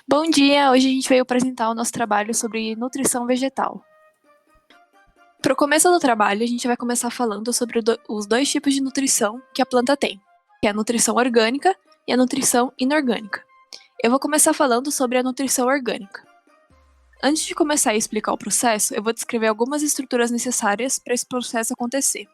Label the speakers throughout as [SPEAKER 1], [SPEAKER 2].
[SPEAKER 1] Bom dia! Hoje a gente veio apresentar o nosso trabalho sobre nutrição vegetal. Para o começo do trabalho, a gente vai começar falando sobre os dois tipos de nutrição que a planta tem, que é a nutrição orgânica e a nutrição inorgânica. Eu vou começar falando sobre a nutrição orgânica. Antes de começar a explicar o processo, eu vou descrever algumas estruturas necessárias para esse processo acontecer.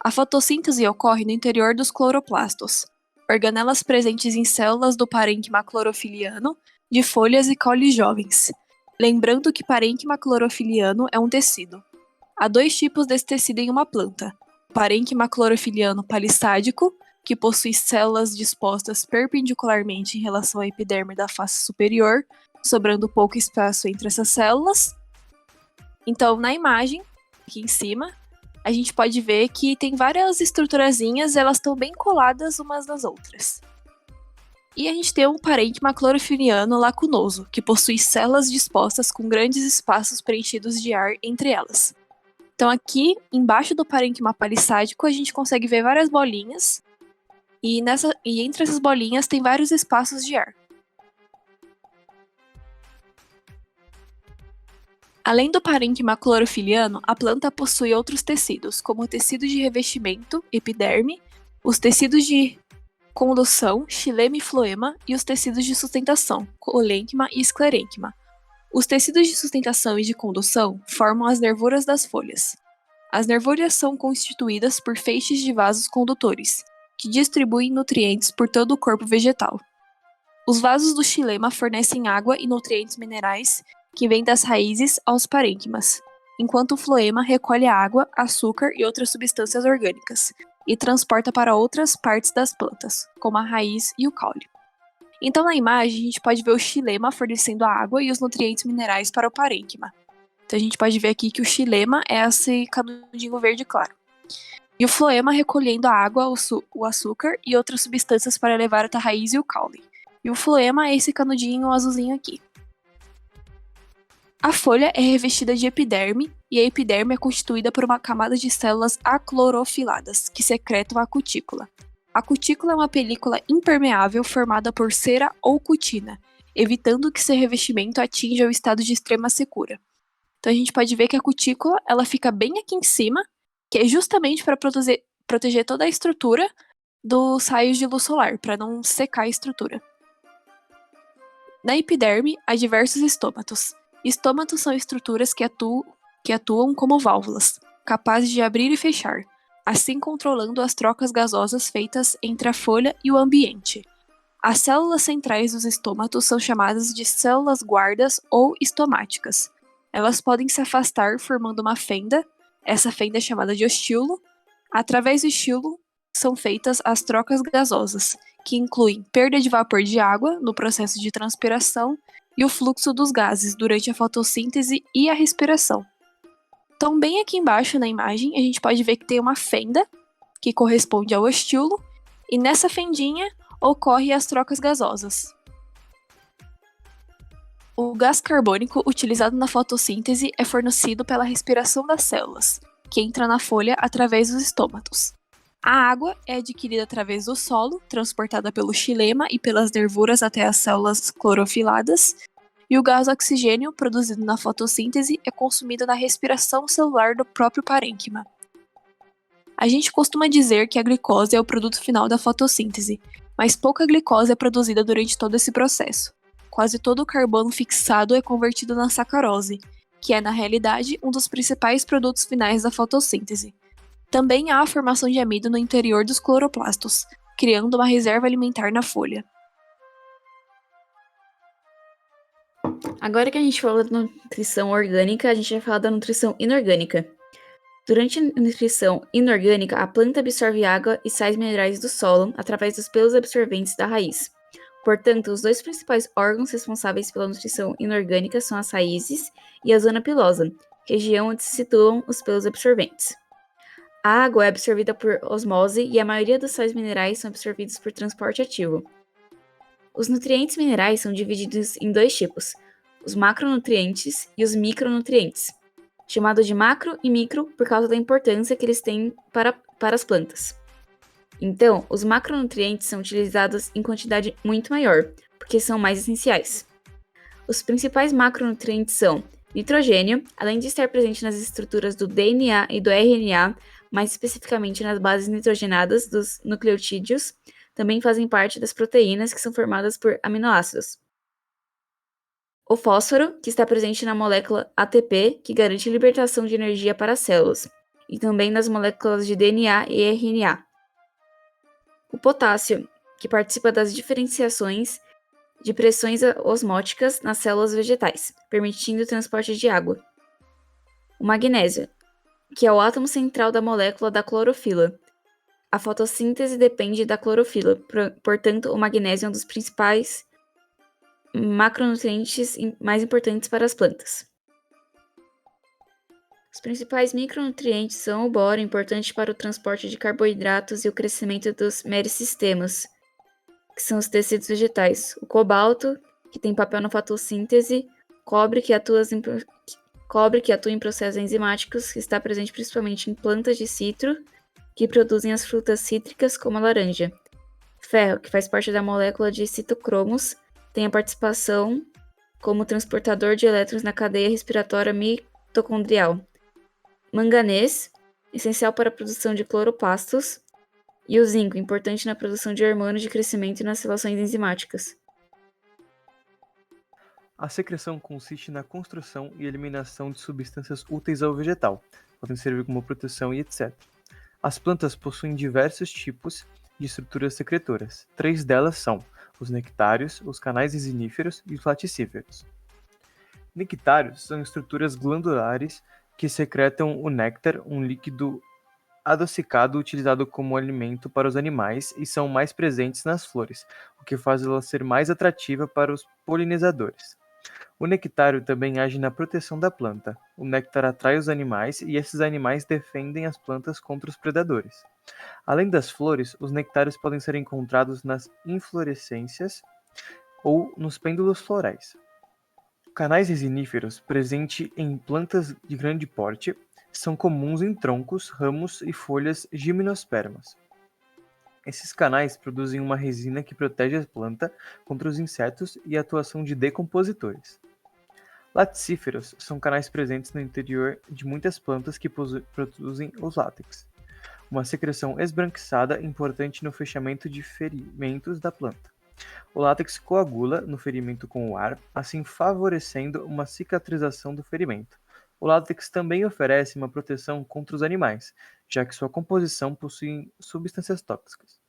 [SPEAKER 1] A fotossíntese ocorre no interior dos cloroplastos, organelas presentes em células do parênquima clorofiliano, de folhas e caules jovens. Lembrando que parênquima clorofiliano é um tecido. Há dois tipos desse tecido em uma planta: o parênquima clorofiliano palissádico, que possui células dispostas perpendicularmente em relação à epiderme da face superior, sobrando pouco espaço entre essas células. Então, na imagem, aqui em cima, a gente pode ver que tem várias estruturazinhas, elas estão bem coladas umas nas outras. E a gente tem um parênquima clorofiliano lacunoso, que possui células dispostas com grandes espaços preenchidos de ar entre elas. Então aqui, embaixo do parênquima palissádico, a gente consegue ver várias bolinhas, e entre essas bolinhas tem vários espaços de ar. Além do parênquima clorofiliano, a planta possui outros tecidos, como o tecido de revestimento, epiderme, os tecidos de condução, xilema e floema, e os tecidos de sustentação, colênquima e esclerênquima. Os tecidos de sustentação e de condução formam as nervuras das folhas. As nervuras são constituídas por feixes de vasos condutores, que distribuem nutrientes por todo o corpo vegetal. Os vasos do xilema fornecem água e nutrientes minerais que vêm das raízes aos parênquimas, enquanto o floema recolhe a água, açúcar e outras substâncias orgânicas, e transporta para outras partes das plantas, como a raiz e o caule. Então, na imagem, a gente pode ver o xilema fornecendo a água e os nutrientes minerais para o parênquima. Então, a gente pode ver aqui que o xilema é esse canudinho verde claro. E o floema recolhendo a água, o açúcar e outras substâncias para levar até a raiz e o caule. E o floema é esse canudinho azulzinho aqui. A folha é revestida de epiderme, e a epiderme é constituída por uma camada de células aclorofiladas, que secretam a cutícula. A cutícula é uma película impermeável formada por cera ou cutina, evitando que seu revestimento atinja o estado de extrema secura. Então a gente pode ver que a cutícula ela fica bem aqui em cima, que é justamente para proteger toda a estrutura dos raios de luz solar, para não secar a estrutura. Na epiderme, há diversos estômatos. Estômatos são estruturas que atuam como válvulas, capazes de abrir e fechar, assim controlando as trocas gasosas feitas entre a folha e o ambiente. As células centrais dos estômatos são chamadas de células guardas ou estomáticas. Elas podem se afastar formando uma fenda, essa fenda é chamada de ostíolo. Através do estíolo são feitas as trocas gasosas, que incluem perda de vapor de água no processo de transpiração e o fluxo dos gases durante a fotossíntese e a respiração. Então, bem aqui embaixo na imagem, a gente pode ver que tem uma fenda, que corresponde ao estíolo, e nessa fendinha ocorrem as trocas gasosas. O gás carbônico utilizado na fotossíntese é fornecido pela respiração das células, que entra na folha através dos estômatos. A água é adquirida através do solo, transportada pelo xilema e pelas nervuras até as células clorofiladas, e o gás oxigênio, produzido na fotossíntese, é consumido na respiração celular do próprio parênquima. A gente costuma dizer que a glicose é o produto final da fotossíntese, mas pouca glicose é produzida durante todo esse processo. Quase todo o carbono fixado é convertido na sacarose, que é, na realidade, um dos principais produtos finais da fotossíntese. Também há a formação de amido no interior dos cloroplastos, criando uma reserva alimentar na folha.
[SPEAKER 2] Agora que a gente falou da nutrição orgânica, a gente vai falar da nutrição inorgânica. Durante a nutrição inorgânica, a planta absorve água e sais minerais do solo através dos pelos absorventes da raiz. Portanto, os dois principais órgãos responsáveis pela nutrição inorgânica são as raízes e a zona pilosa, região onde se situam os pelos absorventes. A água é absorvida por osmose e a maioria dos sais minerais são absorvidos por transporte ativo. Os nutrientes minerais são divididos em dois tipos, os macronutrientes e os micronutrientes, chamados de macro e micro por causa da importância que eles têm para as plantas. Então, os macronutrientes são utilizados em quantidade muito maior, porque são mais essenciais. Os principais macronutrientes são nitrogênio, além de estar presente nas estruturas do DNA e do RNA, mais especificamente nas bases nitrogenadas dos nucleotídeos, também fazem parte das proteínas que são formadas por aminoácidos. O fósforo, que está presente na molécula ATP, que garante libertação de energia para as células, e também nas moléculas de DNA e RNA. O potássio, que participa das diferenciações de pressões osmóticas nas células vegetais, permitindo o transporte de água. O magnésio, que é o átomo central da molécula da clorofila. A fotossíntese depende da clorofila, portanto, o magnésio é um dos principais macronutrientes mais importantes para as plantas. Os principais micronutrientes são o boro, importante para o transporte de carboidratos e o crescimento dos merissistemas, que são os tecidos vegetais. O cobalto, que tem papel na fotossíntese, cobre, que atua em processos enzimáticos, que está presente principalmente em plantas de citro, que produzem as frutas cítricas, como a laranja. Ferro, que faz parte da molécula de citocromos, tem a participação como transportador de elétrons na cadeia respiratória mitocondrial. Manganês, essencial para a produção de cloroplastos. E o zinco, importante na produção de hormônios de crescimento e nas relações enzimáticas.
[SPEAKER 3] A secreção consiste na construção e eliminação de substâncias úteis ao vegetal, podem servir como proteção e etc. As plantas possuem diversos tipos de estruturas secretoras. 3 delas são os nectários, os canais resiníferos e os laticíferos. Nectários são estruturas glandulares que secretam o néctar, um líquido adocicado utilizado como alimento para os animais e são mais presentes nas flores, o que faz ela ser mais atrativa para os polinizadores. O nectário também age na proteção da planta. O néctar atrai os animais e esses animais defendem as plantas contra os predadores. Além das flores, os nectários podem ser encontrados nas inflorescências ou nos pêndulos florais. Canais resiníferos, presentes em plantas de grande porte, são comuns em troncos, ramos e folhas gimnospermas. Esses canais produzem uma resina que protege a planta contra os insetos e a atuação de decompositores. Laticíferos são canais presentes no interior de muitas plantas que produzem os látex, uma secreção esbranquiçada importante no fechamento de ferimentos da planta. O látex coagula no ferimento com o ar, assim favorecendo uma cicatrização do ferimento. O látex também oferece uma proteção contra os animais, já que sua composição possui substâncias tóxicas.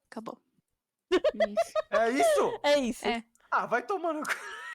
[SPEAKER 1] Acabou.
[SPEAKER 2] Isso.
[SPEAKER 3] É isso?
[SPEAKER 4] É isso.
[SPEAKER 1] É.
[SPEAKER 3] Ah, vai tomando.